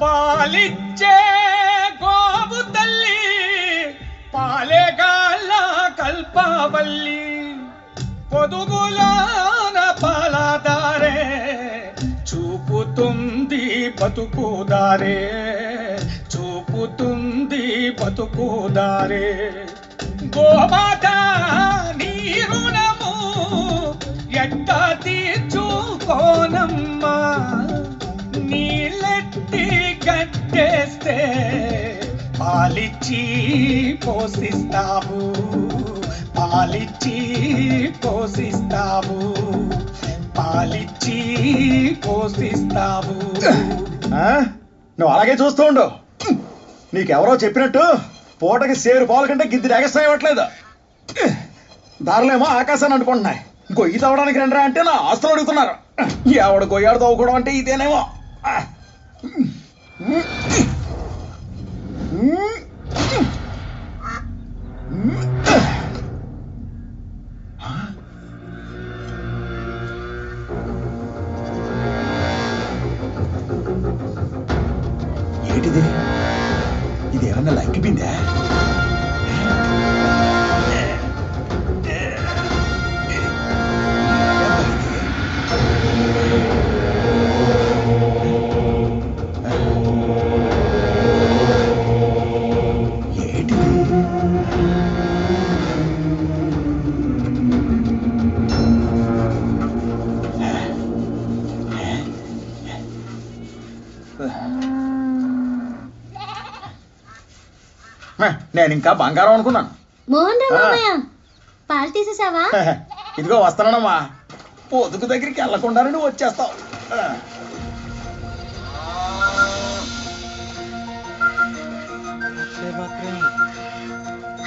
పాలిచ్చే గోవు తల్లి పాలేగాళ్ళ కల్పవల్లి పొదుగులాన పాలదారే చూపుతుంది బతుకుదారే చూపుతుంది బతుకుదారే గోమాత నీ రుణము ఎట్ట తీర్చుకోనమ్మా నీళ్ళెత్తి కట్టేస్తే పాలిచ్చి పోషిస్తావు పాలిచ్చి పోషిస్తావు పాలిచ్చి పోషిస్తావు. నువ్వు అలాగే చూస్తూ ఉండు. నీకెవరో చెప్పినట్టు పూటకి సేరు పాలు కంటే గిద్ది ఎగస్ట్రా ఇవ్వట్లేదు. దారులేమో ఆకాశాన్ని అనుకుంటున్నాయి. గొయ్యి తవ్వడానికి రండిరా అంటే నా ఆస్తులు అడుగుతున్నారు. ఎవడు గొయ్యాడు తవ్వుకోవడం అంటే ఇదేనేమో. ఏంటిది? ఇది ఏమన్నా లక్కిపోయిందా? నేను ఇంకా బంగారం అనుకున్నాను. మోహన్ రావు మామయ్య పాలు తీసేసావా? ఇదిగో వస్తానమ్మా. పొదుగు దగ్గరికి వెళ్ళకుండానే నువ్వు వచ్చేస్తావు.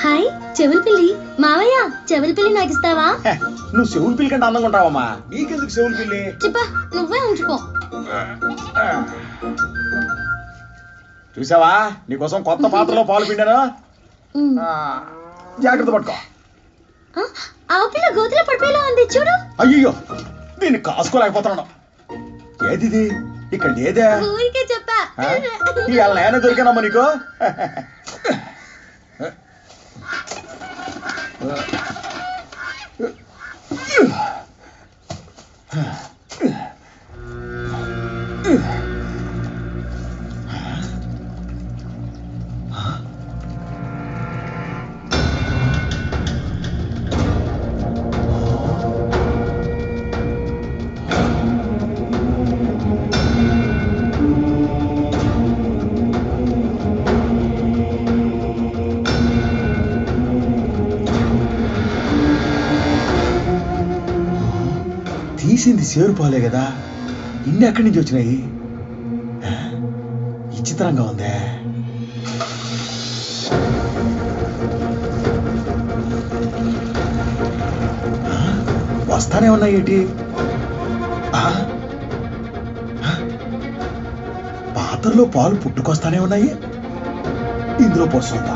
హాయ్ చెవుల పిల్లి. మావయ్య చెవుల పిల్లి నాకు ఇస్తావా? నువ్వు చెవుల పిల్లి కంటే అందంగా ఉంటావమ్మా. నీకెందుకు చెవుల పిల్లి? చెప్పా నువ్వే ఉంచుకో. చూసావా, నీకోసం కొత్త పాత్రలో పాలు పిండాను. జాగ్రత్త పట్టుకో. ఆ పిల్ల గోతులో పడిపోయేలా ఉంది చూడు. అయ్యో, దీన్ని కాసుకోలేకపోతున్నాను. ఏది ఇక్కడ లేదే? ఊరికే చెప్పా. ఇవాళ నేనే దొరికానమ్మా నీకు. తీసింది సేరు పాలే కదా, ఇన్ని ఎక్కడి నుంచి వచ్చినాయి? విచిత్రంగా ఉందే. వస్తానే ఉన్నాయి ఏంటి? పాత్రలో పాలు పుట్టుకొస్తానే ఉన్నాయి. ఇందులో పోస్తుందా?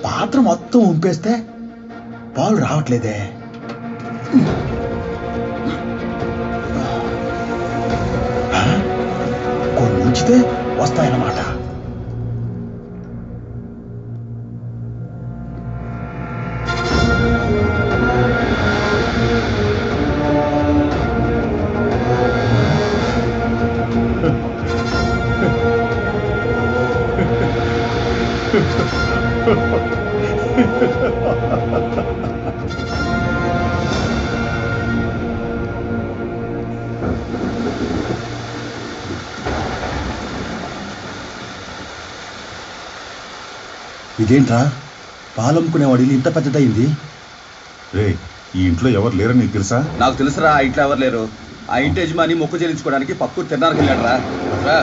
పాత్ర మొత్తం ఉంపేస్తే పాలు రావట్లేదే. కొన్ని ఉంచితే వస్తాయన్నమాట. ఇదేంట్రా, పాలమ్ముకునేవాడి ఇంత పెద్దదయింది? రే, ఈ ఇంట్లో ఎవరు లేరని నీకు తెలుసా? నాకు తెలుసురా, ఆ ఇంట్లో ఎవరు లేరు. ఆ ఇంటి యజమాని మొక్కు చెల్లించుకోవడానికి పక్కూరు తిన్నానికి వెళ్ళాడు రా.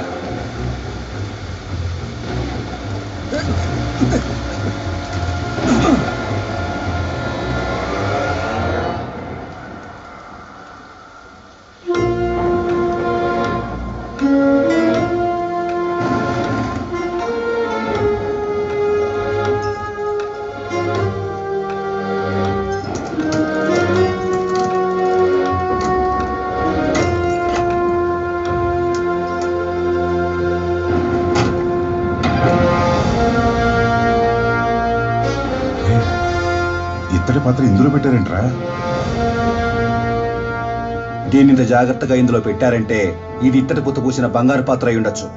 ఇత్తడి పాత్ర ఇందులో పెట్టారేంట్రా? దీన్ని ఇంత జాగ్రత్తగా ఇందులో పెట్టారంటే ఇది ఇత్తడి పుత్త పూసిన బంగారు పాత్ర అయి ఉండొచ్చు.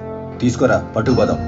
తీసుకోరా, పట్టుకుపోదాం.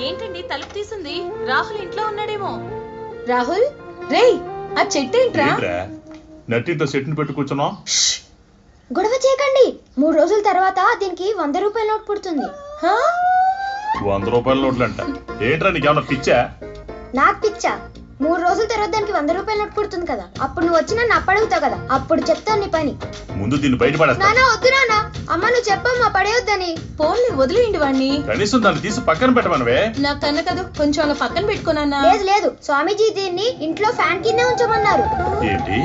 ఏంటండి తలుపు తీసింది? రాహుల్ ఇంట్లో ఉన్నాడేమో. రాహుల్ రేయ్ ఆ చెట్టు ఏంట్రా? నట్టింట్లో సెట్ని పెట్టు కూర్చున్నాం. గొడవ చేయకండి. 3 రోజుల తర్వాత దీనికి 100 రూపాయల నోట్ పుడుతుంది. 100 రూపాయల నోట్లు అంట. ఏంట్రా నీకేమన్నా పిచ్చా? నాకు పిచ్చా? 3 రోజుల తర్వాత దానికి 100 రూపాయల నోట్ పుడుతుంది కదా, అప్పుడు నువ్వు వచ్చి నన్ను అప్పడుగుతావు కదా, అప్పుడు చెప్తాను నీ పని. ముందు దీన్ని బయటపడేస్తా. నానా వద్దు నానా, అమ్మ నువ్వు చెప్పమ్మా పడేయొద్దని. పోన్లే వదిలేయండి వాణ్ణి. కనీసం దాన్ని తీసి పక్కన పెట్టమనవే. నా కన్న కదా కొంచెం అలా పక్కన పెట్టుకున్నా. లేదు లేదు, స్వామీజీ దీన్ని ఇంట్లో ఫ్యాన్ కింద ఉంచమన్నారు. ఏంటి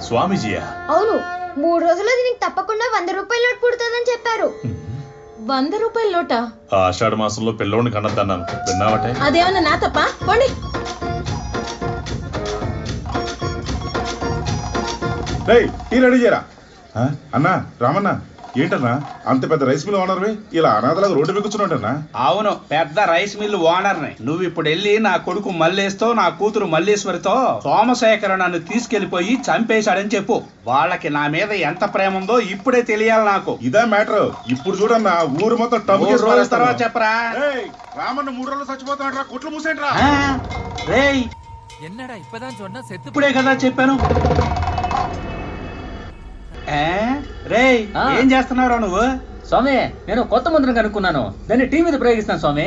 స్వామీజీయా? అవును, 3 రోజుల్లో దీనికి తప్పకుండా 100 రూపాయల నోట్ పుడుతుందని చెప్పారు. 100 రూపాయల నోటా? ఆషాఢ మాసంలో పిల్లోడిని కన్నద్దన్నాను, విన్నావటే? అదేమన్నా నా తప్ప? పోండి. రేయ్ టీ రెడీ చేయరా. ఆ? అన్నా రామన్నా, ఏంటన్నా అంత పెద్ద రైస్ మిల్ ఓనర్వి ఇలా అనాథలాగా రోడ్డు మీద కూర్చున్నాడన్నా? అవును, పెద్ద రైస్ మిల్ ఓనర్ని. నువ్వు ఇప్పుడు వెళ్ళి నా కొడుకు మల్లేష్తో నా కూతురు మల్లేశ్వరితో సోమశేఖర నన్ను తీసుకెళ్లిపోయి చంపేశాడని చెప్పు. వాళ్ళకి నా మీద ఎంత ప్రేమ ఉందో ఇప్పుడే తెలియాలి నాకు. ఇదా మ్యాటర్. ఇప్పుడు చూడన్నా ఊరు మొత్తం టబ్బు 3 రోజుల తర్వాత చెప్పరా. రామన్న 3 రోజులు చచ్చిపోతాడు రా, కొట్లు మూసేంట్రా. ఆ, రేయ్ என்னடா இப்பதான் சொன்னா செத்து ఇప్పుడే కదా చెప్పాను. రేయ్ ఏం చేస్తున్నావురా నువ్వు? స్వామి నేను కొత్త మందును కనుక్కున్నాను, దాన్ని టీ మీద ప్రయోగిస్తాను స్వామి.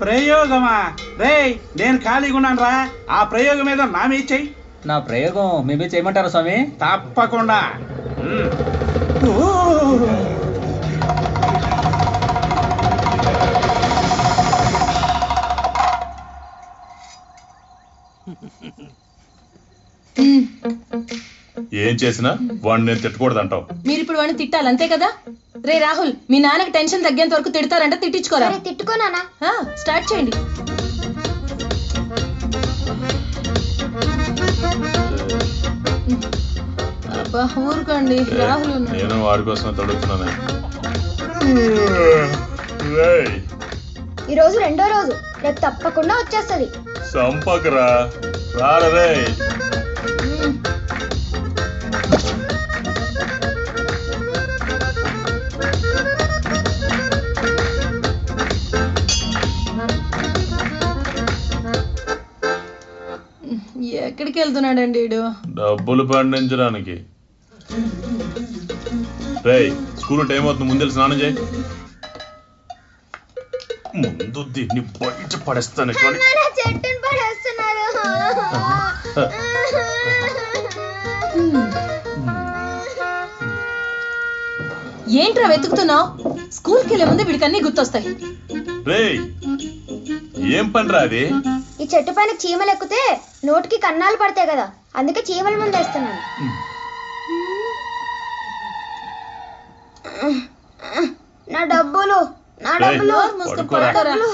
ప్రయోగమా? రేయ్ నేను ఖాళీగా ఉన్నాను రా, ఆ ప్రయోగం ఏదో నా మీద చెయ్యి. నా ప్రయోగం మీ మీద చేయమంటారా స్వామి? తప్పకుండా. ఏం చేసినా వాడిని నేను తిట్టకూడదంటావు. మీరు ఇప్పుడు వాడిని తిట్టాలి అంతే కదా? రే రాహుల్, మీ నాన్నకి టెన్షన్ తగ్గేంత వరకు తిడతారంటే తిట్టించుకోరా. సరే తిట్టుకో నానా. స్టార్ట్ చేయండి. అబ్బా ఊరుకోండి, రాహుల్ ఉన్నాడు. నేను వాడి కోసం తడుగుతున్నాను. రేయ్, ఈ రోజు 2వ రోజు, రేపు తప్పకుండా వచ్చేస్తది. సంపకరా రారా రేయ్. ఎక్కడికి వెళ్తున్నాడండి వీడు? డబ్బులు పండించడానికి. రేయ్ స్కూల్ టైం అవుతుంది, ముందు స్నానం చేయి. ముందు దీన్ని బయట పడేస్తాను. చెట్టుని పడేస్తున్నారు. ఏంట్రా వెతుకుతున్నావు? స్కూల్కి వెళ్ళే ముందు వీడికి అన్ని గుర్తొస్తాయి. రేయ్ ఏం పనిరా అది? ఈ చెట్టు పైన చీమలు ఎక్కితే నోటికి కన్నాలు పడతాయి కదా, అందుకే చీమల ముందు వేస్తున్నాను. నా డబ్బులు, నా రేయ్, డబ్బులు. పడుకోరా. డబ్బులు